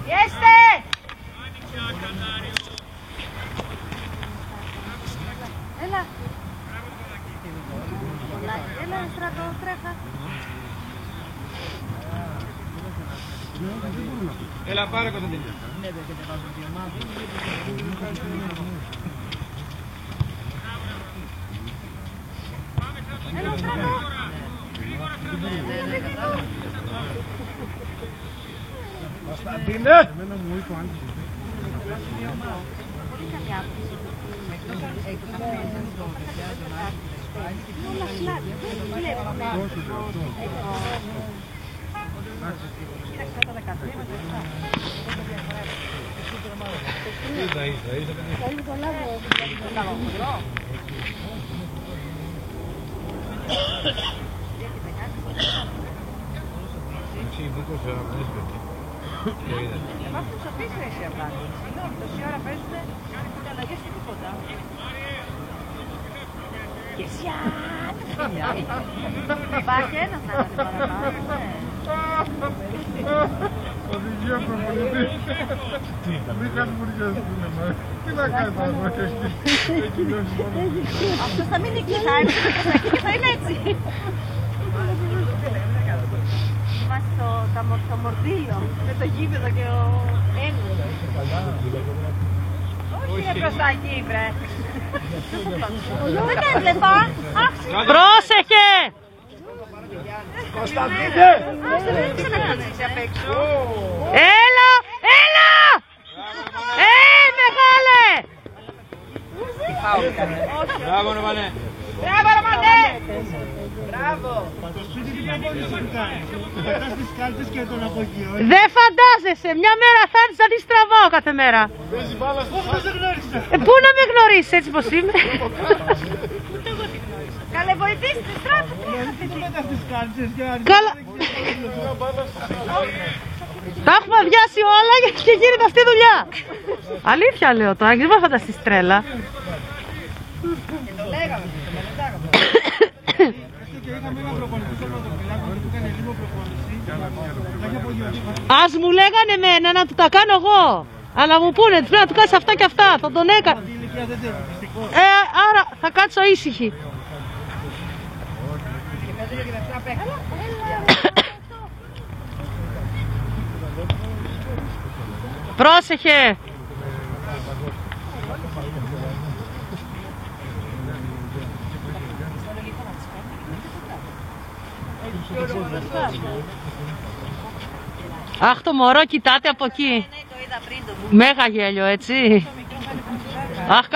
Πιέστε! Έλα. Έλα, στρατό, τρέχα. Έλα, πάρε Κωνσταντίνη. Έλα, στρατό. Κωνσταντίνε! Εμένα μου είπε ο Άγγελος. Χωρίς καμιά άποψη. Όλα σλάβια. Βλέπουμε. Κοίταξε τα δεκατρίμματα. Θέλει το λάβο. Το λάβο χοντρό. Υπάρχουν σοφείς ρε εσύ απλά. Συγγνώμη, τόση ώρα παίζουνε ούτε αλλαγές και τίποτα. Και σιάν! Υπάρχει ένας να είναι παραπάνω, ναι. Οδηγία προπονητή. Μην κατηγοριάζουν εμάς. Τι να κάνει τώρα, έχει δώσει μόνο. Αυτός θα μείνει εκεί, θα έρθει και θα είναι έτσι. Είμαστε το μορδίλιο με το γήπεδο και ο Έννος. Όχι ρε μπροστά εκεί βρε. Δεν έβλεπα. Πρόσεχε! Κωνσταντίνε! Δεν ξέρω να κάνεις απ' έξω. Έλα! Έλα! Μεγάλε! Μπράβο, Ρωμανέ. Μπράβο Ρωμανέ! Μπράβο! Το σπίτι τι προπόνηση που κάνεις. Πατάς τις κάλτσες και τον απογειώ. Δεν φαντάζεσαι, μια μέρα θα έρθεις να τη τραβάω κάθε μέρα. Παίζει μπάλα στο σπίτι. Πώς δεν γνώρισα. Πού να με γνωρίσεις έτσι πως είμαι. Καλέ βοηθήστε τη στράτη. Τι μετά τις κάλτσες και Καλά. Τα έχουμε αδειάσει όλα και γίνεται αυτή η δουλειά. Αλήθεια λέω τώρα, δεν θα φανταστείς τρέλα. Και είχαμε έναν προπονητή στο Πρωτοπυλάκο που έκανε λίγο προπόνηση. Ας μου λέγανε εμένα να του τα κάνω εγώ. Αλλά μου πούνε, πρέπει να του κάνεις αυτά και αυτά. Θα τον έκανα. Άρα θα κάτσω ήσυχη. Πρόσεχε. Αχ, το μωρό κοιτάτε από εκεί. Μέγα γέλιο, έτσι. Αχ,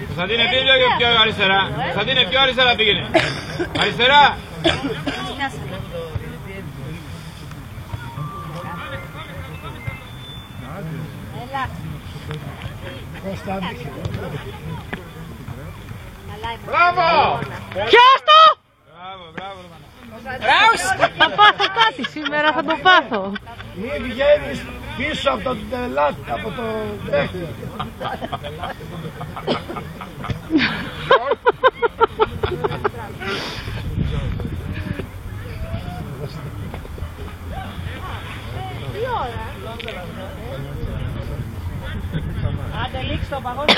Κωνσταντίνε, πήγαινε πιο αριστερά. Κωνσταντίνε, πιο αριστερά πήγαινε. Αριστερά. Μπράβο! Ποιος το? Μπράβο, Θα πάθω κάτι σήμερα, θα το πάθω. Μην βγαίνεις πίσω από το τελάτι, από το παίχτη. Τι ώρα? Άντε λήξει το παγόνι.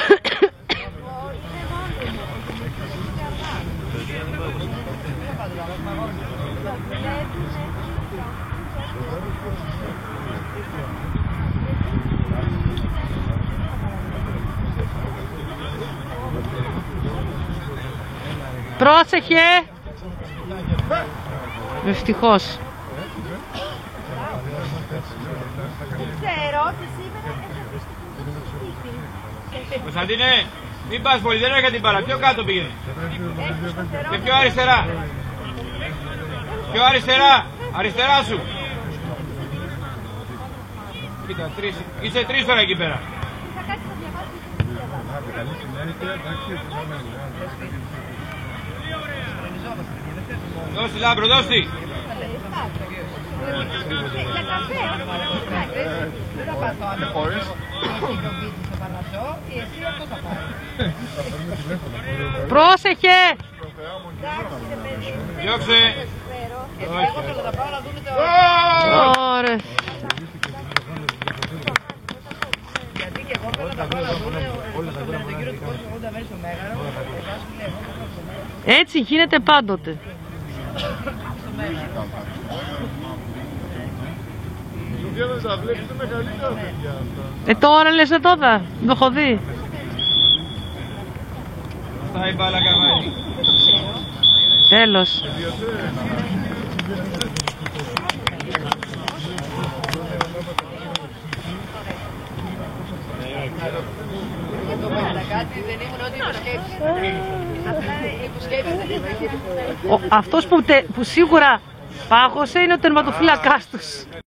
Πρόσεχε. Ευτυχώς. Ξέρω ότι σήμερα Κωνσταντίνε, μην πας πολύ, δεν έρχεται την μπάλα. Πιο κάτω πήγαινε. Και πιο αριστερά. Πιο αριστερά. Αριστερά σου. Κοίτα, είσαι τρεις τώρα εκεί πέρα. Δώστη Λάμπρο, δώστη. για καφέ. το άλλο. Χωρίς. Εκεί τον πίτι στο Πανασό, ή εσύ αυτό θα πάρει. Πρόσεχε! Εντάξει, ρε παιδί. Διώξε. Εγώ θέλω να πάω να δούμε το... Ωραία. Γιατί και εγώ θέλω να πάω να δούμε τον κύριο του κόσμου 80 μέρες στο Μέγαρο. Έτσι γίνεται πάντοτε. Βγαίνουν τα βλέπεις, είναι μεγαλύτερα παιδιά αυτά. Τώρα λες τώρα, το έχω δει. Αυτά η μπάλα καμάρι. Τέλος. Το κάτι δεν ήμουν ό,τι υποσκέψεις. Απλά υποσκέψεις. Αυτός που σίγουρα πάγωσε είναι ο τερματοφύλακάς τους.